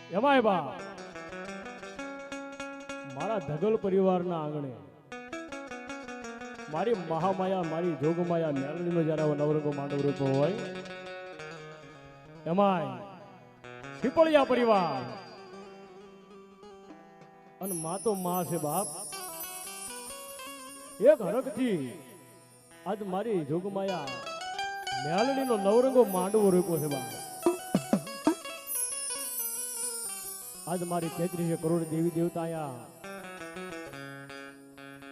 એમાંય બા મારા ધગલ પરિવારના આંગણે મારી મહામાયા મારી જોગમાયા મેલડીનો જ્યારે આવો નવરંગો માંડવ રૂપ હોય એમાંય પીપળિયા પરિવાર અને માં તો માં છે બાપ એક હરકથી આજ મારી જોગમાયા મેલડીનો નવરંગો માંડવો રૂપ્યો છે બાપ આજ મારી 33 કરોડ દેવી દેવતા અહીંયા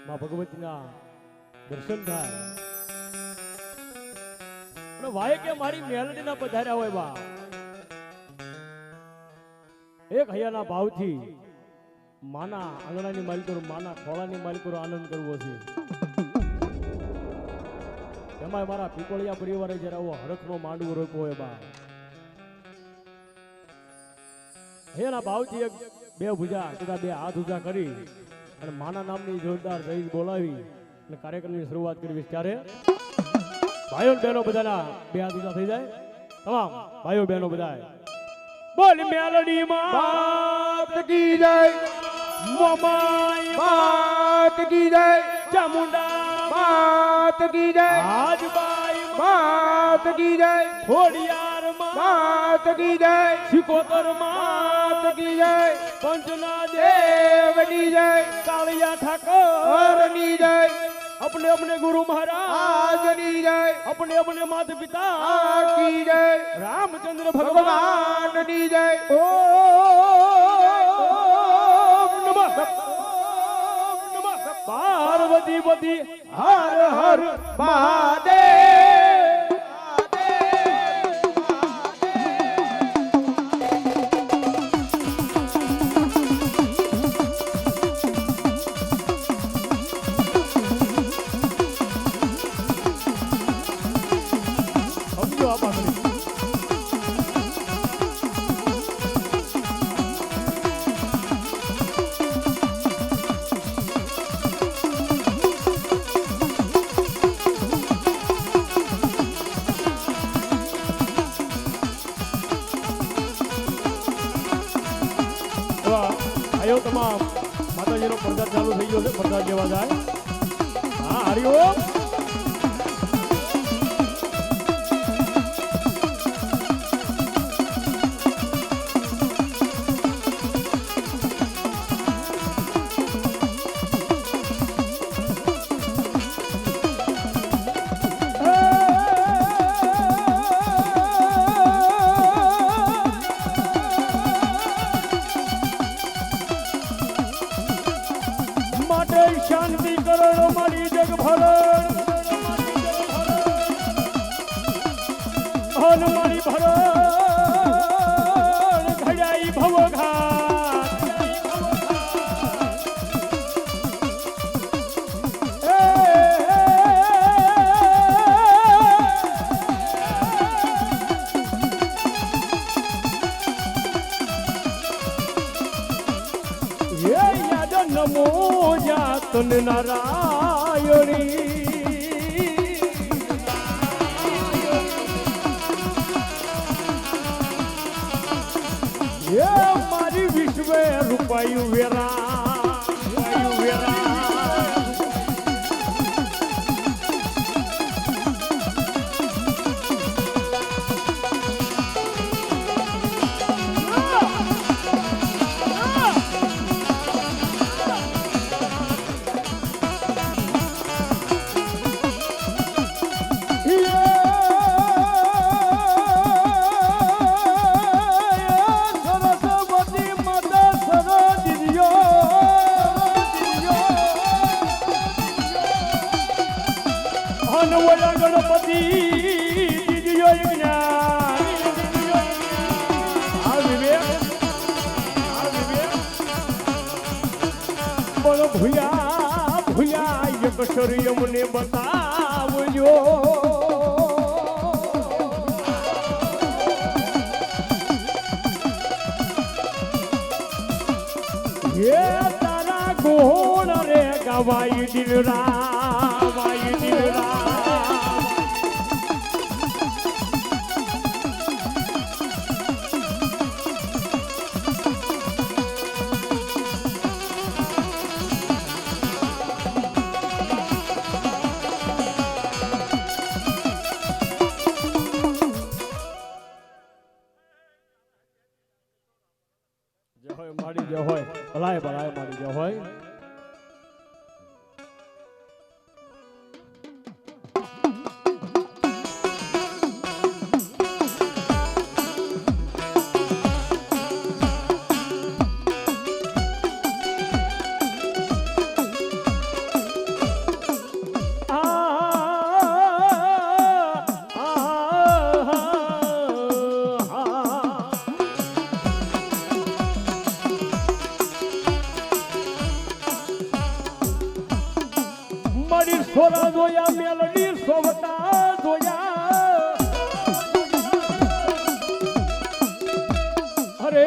માં ભગવતીના દર્શન થાય અને વાય કે મારી મેલડીના પધાર્યા હોય બા એક હૈયાના ભાવથી માના આંગણાની માલિકો માના ખોળાની માલિકો આનંદ કરવો છે એમાં મારા પીપળિયા પરિવારે જયારે આવો હરખનો માંડવો રોપ્યો હોય બા એના ભાવથી એક બે ભુજા તથા બે હાથ ઊંચા કરી અને માના નામની જોરદાર જય બોલાવી અને કાર્યક્રમની શરૂઆત કરી ત્યારે ભાઈઓ બહેનો બધાના બે હાથ ઊંચા થઈ જાય તમામ ભાઈઓ બહેનો બધા બોલ મેલડી માત કી જય મમાઈ માત કી જય ચામુંડા માત કી જય આજબાઈ માત કી જય ખોડિયાર માત કી જય સિકોતર માત કી જય પંચના દેવની જય કાળિયા ઠાકોરની જય अपने अपने गुरु महाराज की जय अपने अपने माता पिता की जय रामचंद्र भगवान की जय ओम नमः पार्वती पति हर हर महादेव આયો તમામ માતાજીનો પ્રચાર ચાલુ થઈ ગયો છે પ્રચાર જેવા જાય હા હરિઓમ शांति करो मारी जग भरण हन मारी भरण घड़ाई भव घाट नमो जातन नारायणी ये मारी विश्व रूपायु वेरा गणपति दीजियो बोलो भूया भूया एक शौर्य मुने बतावजो ये तारा गोण रे गवाई दिल रा માડી ગયો હોય ભલાય ભલાય માડી ગયો હોય સોરા જોયા મેલડી સોવટા જોયા અરે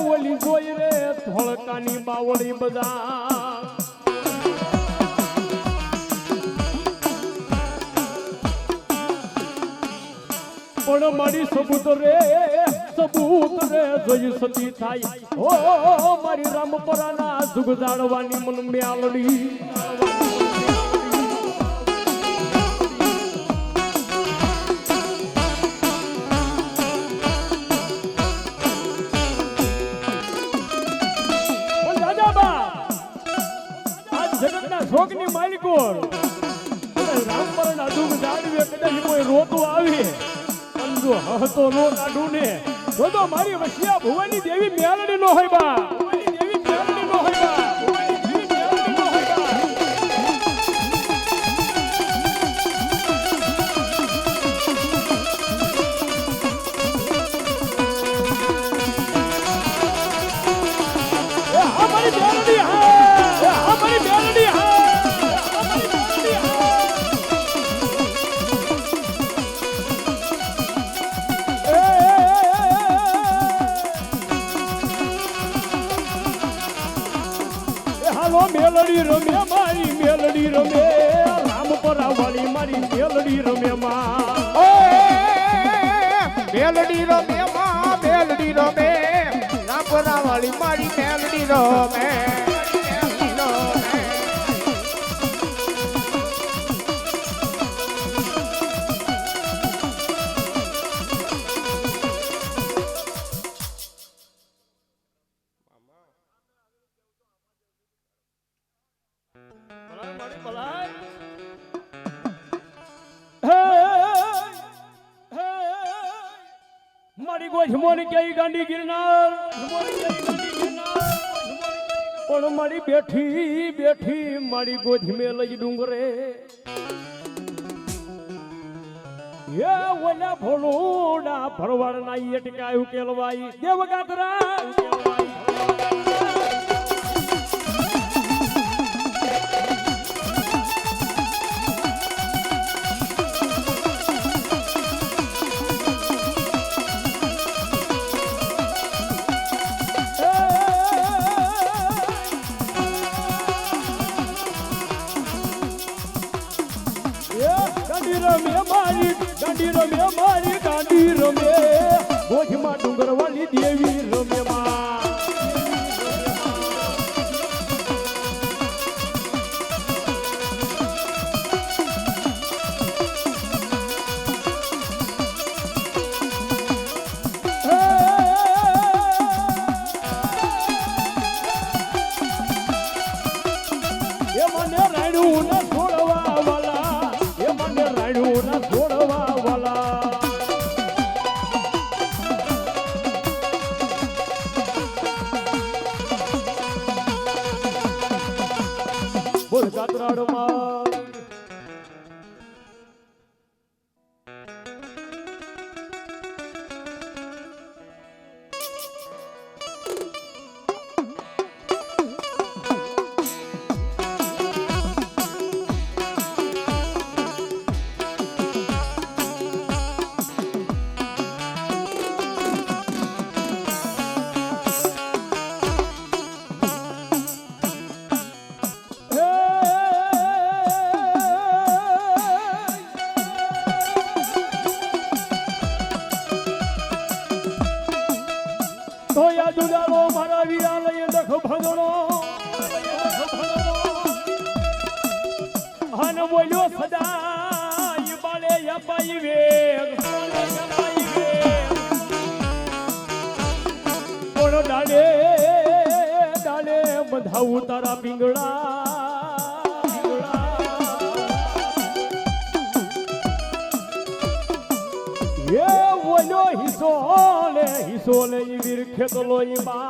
ઓલી જોઈ રે ધોળકાની બાવળી બધા પણ મારી સબૂત રે જોઈ સતી થાય ઓ મારી રામપરાના જુગ જાળવાની મન મેલડી શોકની માલિકો રામપરના દુઃખ જાળવે કદાચ કોઈ રોતું આવે પણ જો હતો નો કાઢું ને તો મારી વસિયા ભુવાની દેવી મેલડી નો હોય બા ભુવાની દેવી મેલડી નો હોય બા ભુવાની દેવી મેલડી નો હોય બા એ અમારી મેલડી હા અમારી મેલડી હા મેલડી રમે મારી મેલડી રમે રામપરા વાળી મારી મેલડી રમે મેલડી રમે મેલડી રમે રામપરા વાળી મારી મેલડી રમે મારી કોઈ જમોની કઈ ગાંડી ગિરનાર પણ મારી બેઠી બેઠી મારી ગોધ મેલ જ ડુંગરે એ ઓલા ભોળુડા ભરવાડ ના એટકાયું કેલવાઈ દેવગાત્રા ગાંડી રમે મારી ગાંડી રમે ગોધમાં ડુંગર વાલી દેવી રમે એ મને રાયડું ના છોડવા વાલા એ મને રાયડું ના છોડવા બોલ કાતરાડમાં ધોયા દુલાલો મારા વિરાલય દખ ભગણો હન બોલ્યો સદાય બાળે અપાઈ વેગ કોણ ડાડે ના પિંગળા એ ઓલો હિસોલે ઈ વીર ખેતલો ઈ બા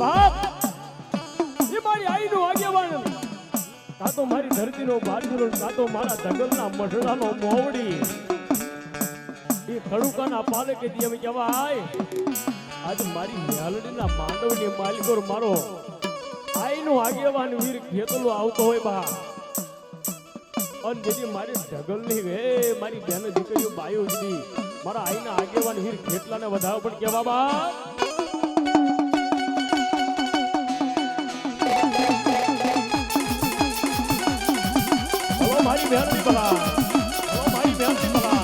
બાપ એ મારી આઈનો આગેવાન કા તો મારી ધરતીનો બાજુનો કા તો મારા જંગલના મઢડાનો મોવડી એ ખડુકાના પાલકે દી અમે કહેવાય આજ મારી મેલડીના માંડવની માલિકોર મારો આઈનો આગેવાન વીર ખેતલો આવતો હોય બા અને જેથી મારી ઢગલની વે મારી બેન દીકરીઓ બાયો દીધી મારા આઈના આગેવાન વીર ખેતલાને વધાવ પણ કહેવા બા મારી મેલડી બલા મારી મેલડી બલા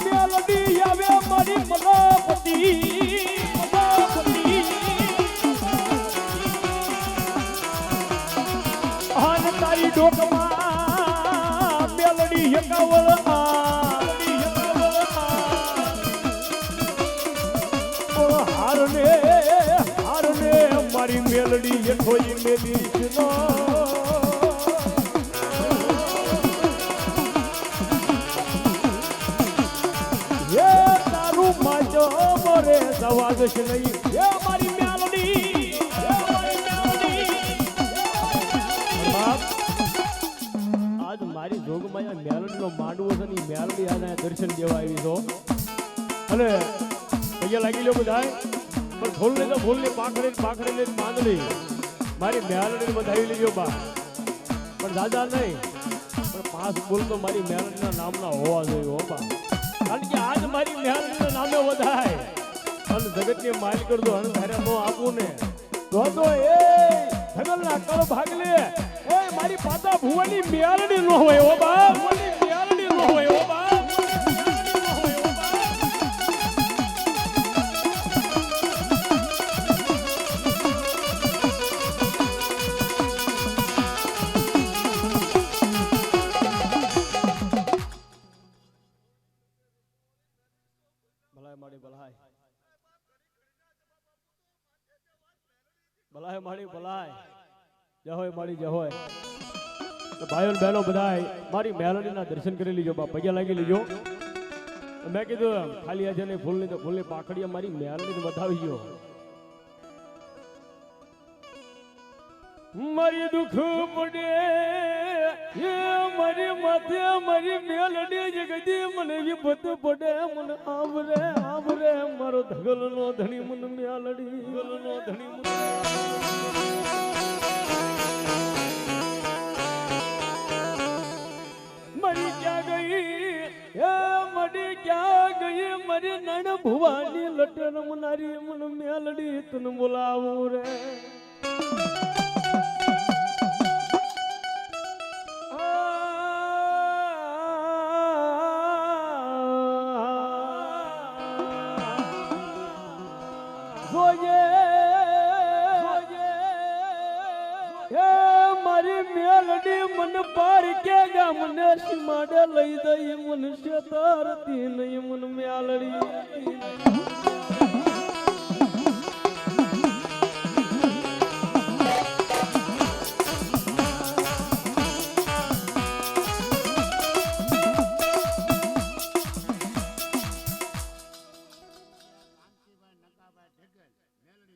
મેલડી આવે મારી મલાપતિ આન તારી ડોકમાં મેલડી એકાવળ હારને મારી મેલડી એઠોઈ મેલી છે એ તારું માજો મરે જવા જશે નહીં એ મારી મેલડી આજ મારી જોગમાં મેલડીનો માંડવો છે ને મેલડી આને દર્શન દેવા આવી છો અને અહીંયા લાગી લો બધા પણ ફૂલને તો ફૂલની પાખડી માંદલી મારી મેલડીને વધાવી લીધો બા પણ દાદા નહીં પણ 5 ફૂલ તો મારી મેલડીના નામના હોવા જોઈએ હો બા કારણ કે આજ મારી મેલડીના નામે વધાય અને જગતની માલ કરતો અને તારે નો આપું ને તો એ જગલના કળ ભાગલે એ મારી પાતા ભુવાની મેલડી નો હોય હો બા ભુવાની મેલડી નો હોય હો બા બલાય મારી બલાય જય હોય મારી જય હોય તો ભાઈઓ બહેનો બધાય મારી મેલડીના દર્શન કરી લીજો બા પૈયા લાગી લીજો મેં કીધું ખાલી આજે નહીં ફૂલની તો ફૂલની પાખડીયા મારી મેલડીને વધાવી ગયો મારી દુઃખ પડે એ મારી માથે મારી મેલડી જગતી મને વિપત પડે મને આવરે મારો ધગલનો ધણી મને મેલડી ધગલનો ધણી મરી ક્યાં ગઈ એ મરી ક્યાં ગઈ મારી નણ ભુવાની લટન મનારી મને મેલડી તને બોલાવું રે મારી મેલડી મન પાર કે ગામને સીમાડે લઈ દઈ મનુષ્ય તારતી નહીં મન મેલડી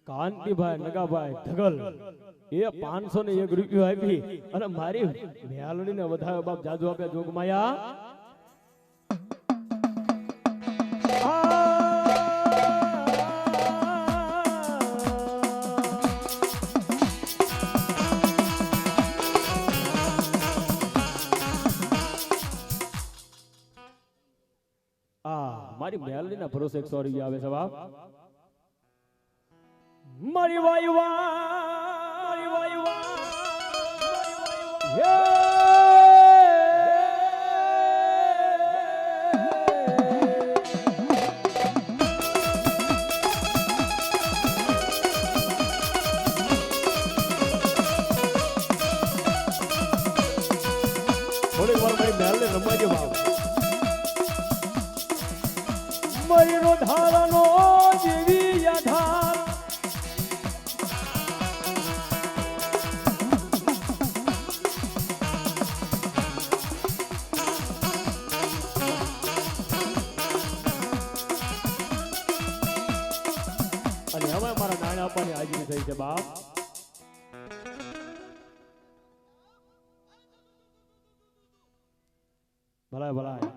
કાંતિભાઈ નગાભાઈ ધગલ એ 501 રૂપિયો આપી અને મારી મેલડીને વધારે બાપ જાદુ આપ્યા જોગમાયા મારી મેલડીના ભરોસે 100 રૂપિયા આવે છે બાપ મારી વાયવા થોડીક વાર મારી મહેલને રમવા દો બાપ. મરીનો ધારાનો જેવી આધાર અને હવે મારા નાના આપવાની હાજરી થઈ છે બાપ. ભલાય ભલાય.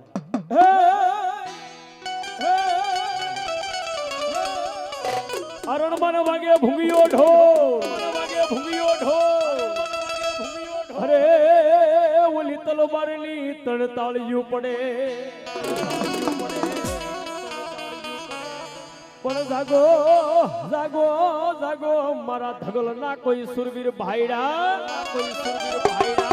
અરણમાં વાગે ભૂંગીયો ઢોલ, અરે ઓલી તલવારની તણતાળિયું પડે. પણ જાગો જાગો જાગો મારા ધગલના કોઈ સુરવીર ભાઈડા, કોઈ સુરવીર ભાઈડા.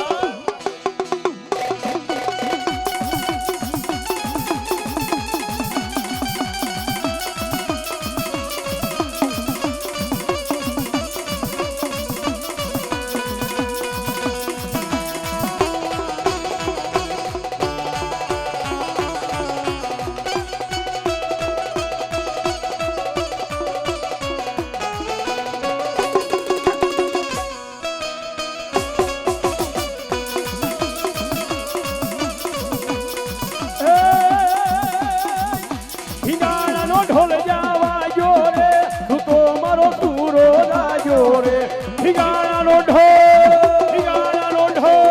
ઢોલ જાવા જોરે તું તો મારો સુરો રાજો રે. ઠિગાણાનો ઢોલ, ઠિગાણાનો ઢોલ,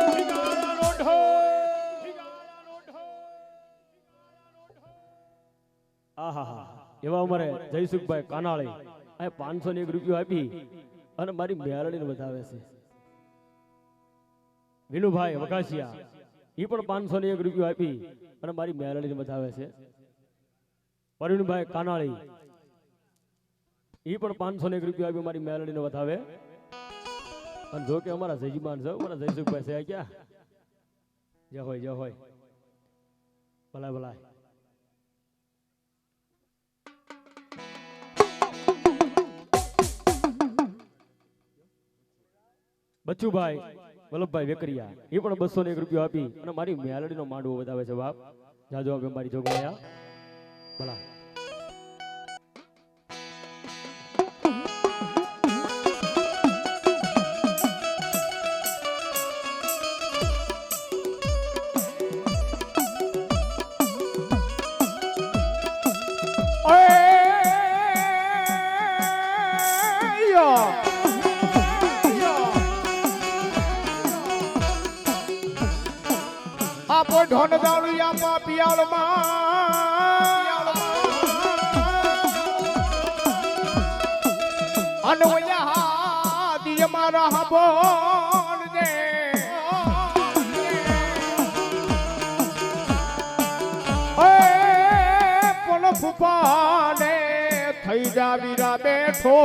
ઠિગાણાનો ઢોલ, ઠિગાણાનો ઢોલ. આહા એવા અમારે જયસુખભાઈ કાનાળી આ 501 રૂપિયો આપી અને મારી મેળડીને વધાવે છે. વિનુભાઈ વકાસિયા એ પણ 501 રૂપિયો આપી અને મારી મેળડીને વધાવે છે. પરવીનભાઈ કાનાળી એ પણ 501 રૂપિયા આપી મારી મેલડીને વધાવે. અને જો કે અમારા જજમાન છે, અમારા જયસુખભાઈ છે ક્યાં જય હોય ભલાય ભલાય. બચ્ચુભાઈ વલ્લભભાઈ વેકરિયા એ પણ 201 રૂપિયા આપી અને મારી મેલડીનો માંડવો વધાવે છે બાપ. જાજો આપે મારી જોગવાયા ભલા. આપો ઢોન દાળિયામાં પિયાળમાં અનવયા દિય મારા હબોન દે. પણ ફૂફાને થઈ જા વીરા બેઠો.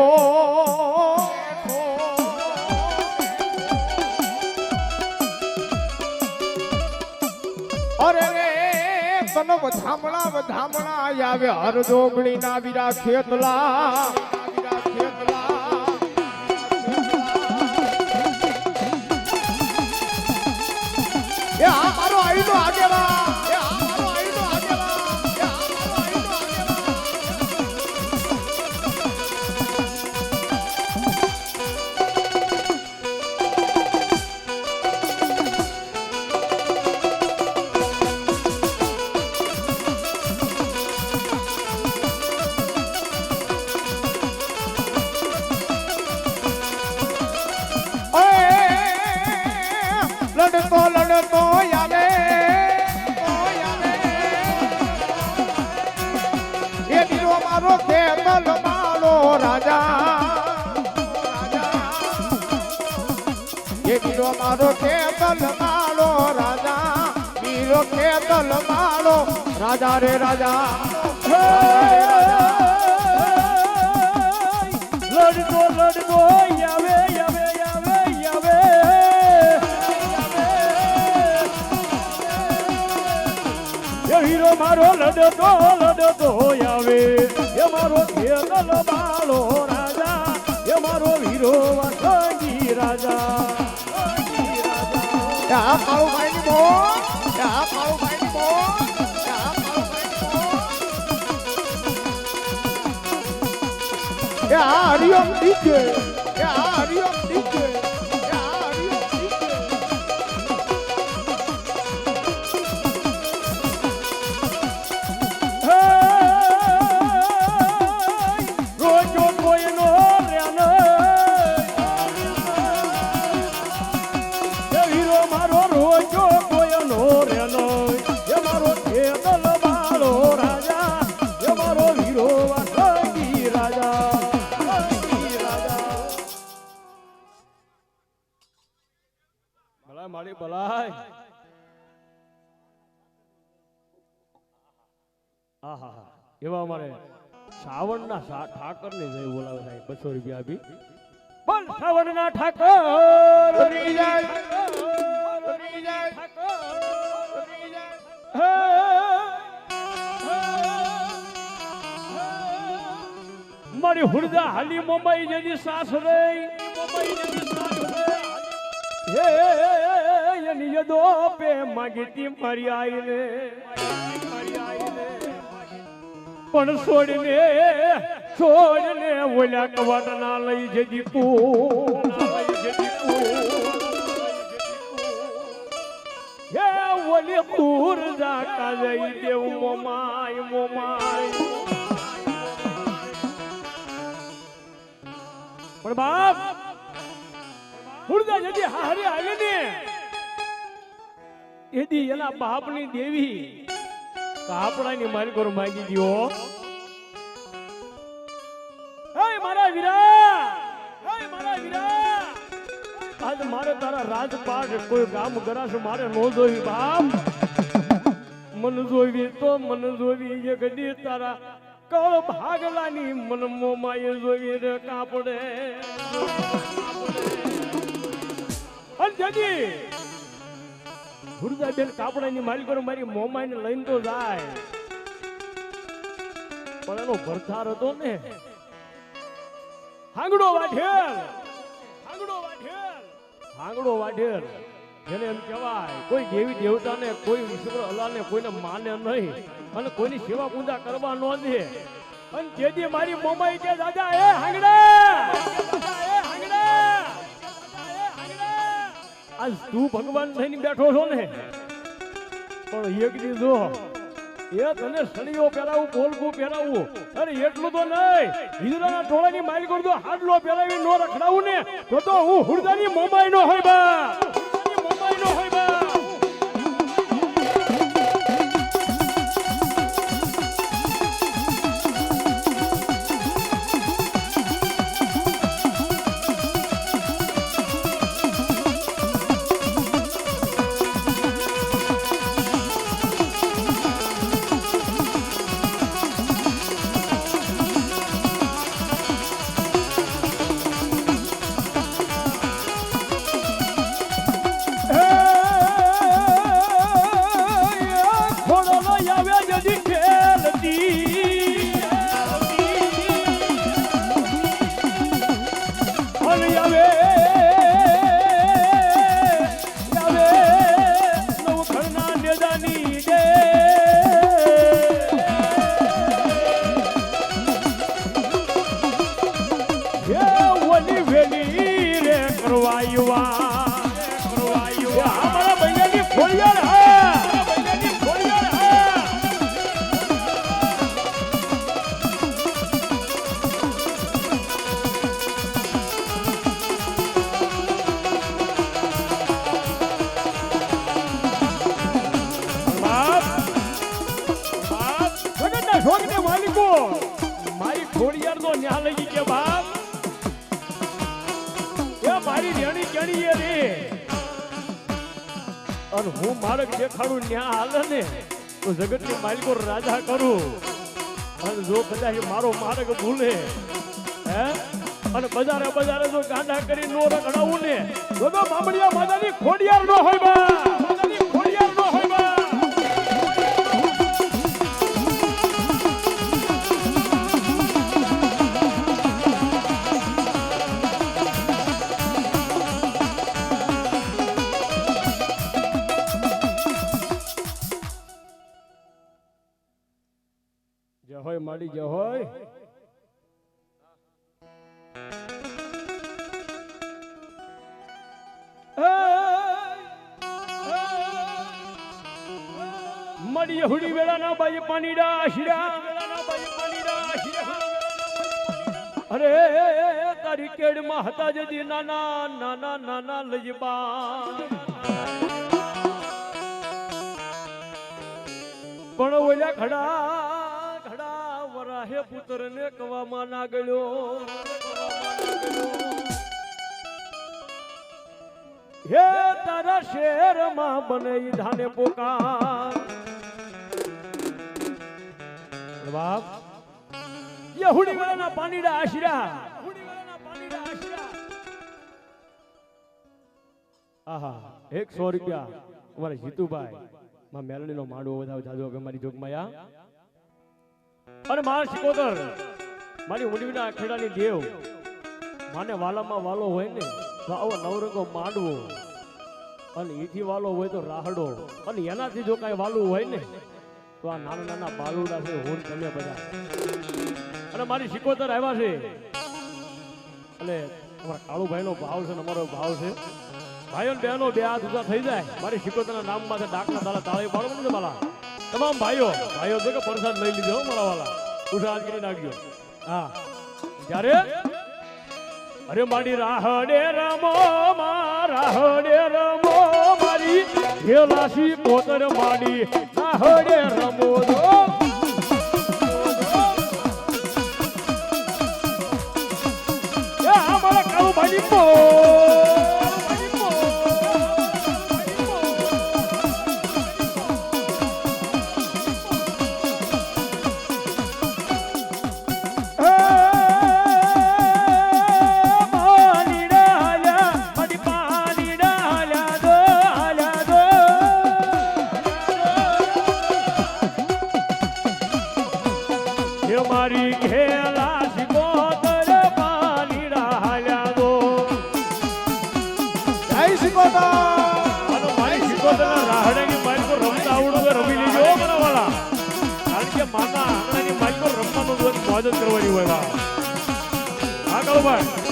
અરે રે તનો વધામણા આવે હર જોગણી ના વીરા ખેતલા. એ આ મારો આઈનો આગેવા, એ આ મારો આઈનો આગેવા, એ આ મારો આઈનો લડતો આવે એ દીરો મારો ખેતલ માળો રાજા. એ દીરો મારો ખેતલ માળો રાજા. દીરો ખેતલ માળો રાજા રે રાજા. લડતો આવે હીરો મારો લડતો આવે. એ મારો ખેતલ માળો રાજા, એ મારો વીરો વાસંગી રાજા. એ આ કાળુભાઈની બહુ એ આ કાળુભાઈની બહુ એ આ કાળુભાઈની બહુ એ આ હરિઓમ ડીજે એ આ હરિઓમ ડીજે એ આ હરિઓમ ડીજે રોજો કોઈનો રેનો એ હીરો મારો રોજો કોઈનો રેનો એ મારો ખેતલ બાળો રાજા એ મારો હીરો વાસંગી રાજા ભલાય મારી ભલાય આહા એવા અમારે શ્રાવણના ઠાકર ને જઈ બોલાવે સાહેબ 200 રૂપિયા આપી બોલ શ્રાવણના ઠાકર ઉતરી જાય ઉતરી જાય ઉતરી જાય મારી હુરદા હાલી મુંબઈ જેની સાસ રહી મુંબઈ જેની સાસ હે એની યદો પે માગીતી મારી આઈને પણ છોડીને ઓલા કવાટ ના લઈ જજી હે ઓલી પૂર જાકા જઈ દેવ મોમાય મોમાય પણ બાપ હુરદા જજી હારી આવી ને એદી એના બાપની દેવી કાપડાની માલકોર માંગી ગયો હે મારા વીરા આજ મારે તારા રાજપાટ કોઈ ગામ ગરાસ મારે નો જોઈ બાપ મન જોવી તો મન જોવી એ ગડી તારા કળ ભાગલાની મન મોમાય જોવી રે કાપડે અને જજી હુરદા બેન કાપડાની માલિકો મારી મોમાઈને લઈને તો જાય પણ એનો ભરથાર હતો ને હાંગડો વાઢેર જેને એમ કહેવાય કોઈ દેવી દેવતાને કોઈ ઈશ્વર અલ્લાહને કોઈને માને નહીં અને કોઈની સેવા પૂજા કરવા ન દે અને જેથી મારી મોમાઈ કે દાદા એ હાંગડા આજ તું ભગવાન થઈને બેઠો છો ને પણ એક દીધો એ તને સળીઓ પહેરાવું પોલકું પહેરાવું અરે એટલું તો નહીં હિજરાના ટોળાની માઇલ કરી દો હાડલો પહેરાવી નો રખડાવું ને તો હું હુરદાની મોમાઈ નો હોય બા મોમાઈ નો હોય બા મારી ખોડિયાર નો ન્યા લઈ ગયા બાપ એ મારી રેણી કેણી એ રે અને હું માર્ગ દેખાડું ન્યા હાલે ને તો જગતની માલિકો રાજા કરું અને જો કદાચ મારો માર્ગ ભૂલે હે અને બજારે જો ગાંડા કરી નો રખડાવું ને તો બામણિયા માતાની ખોડિયાર નો હોય બા માતાની ખોડિયાર નો હોય બા જય હોય માડી જય હોય. મડી હુડી વેળાના બાઈ પાણીડા આશીરા અરે તારી કેડમાં હતા જદી નાના નાના નાના લજબા પણ ઓલા ખડા ખડા વરાહે પુત્ર ને કવામાં ના ગયો હે તારા શેરમાં બને ધાને પોકાર બાપ યહુડી વાળાના પાણીડા આશરા આહા 100 રૂપિયા અમારે જીતુભાઈ માં મેલડી નો માંડવો વધાવ જાજો કે મારી જોગમાયા અને માર શિકોતર મારી ઉંડીના ખેડાની દેવ માને વાલામાં વાલો હોય ને તો આવો નવરંગો માંડવો અને ઈથી વાલો હોય તો રાહડો અને એનાથી જો કાંઈ વાલું હોય ને તો આ નાના નાના બાલુડા છે હું તમે બધા અને મારી શિકોતર આવ્યા છે અને અમારા કાળુભાઈ નો ભાવ છે ને અમારો ભાવ છે ભાઈઓ ને બહેનો બે હાથ ઊંચા થઈ જાય મારી શિકોતરના નામમાં છે ડાકના તાળા તાળી પાડો ને મારા તમામ ભાઈઓ તો કે પ્રસાદ લઈ લીધો મારા વાલા ઉઠાદ કરી નાખજો હા ત્યારે અરે મારી રાહડે રમો રાહડે રમો મારી હેલાસી કોતર માડી રાહડે રમો દો અમારા કાળુ ભાઈ પો મારી ઘેલા શિકોતર પાણી રાહ્યા દો જય શિકોતર અને મારી શિકોતરના રાહડાની મારી તો રમતા આવડું તો રમી લેજો મારા વાળા કારણ કે માતા આંગણાની મારી તો રમવાનું હોય મોજ જ કરવાની હોય હા કાળુભાઈ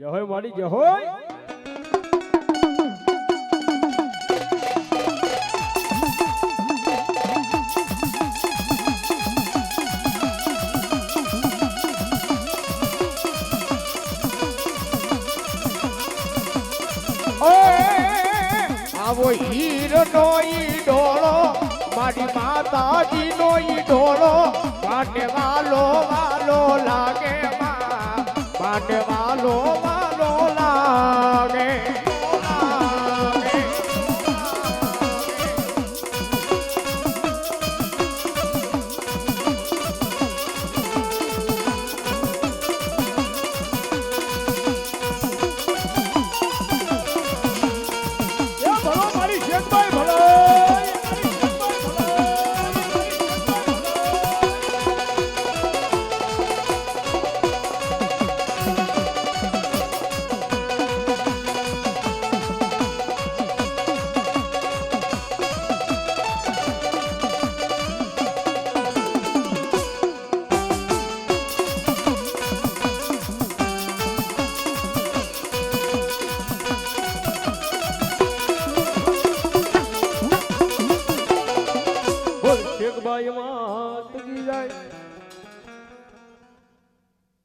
જય હોય માડી જય હોય આવો હીરનો ઈ ડોળો મારી માતાજીનો ઈ ડોળો માટે વાલો વાલો લાગે માં માટે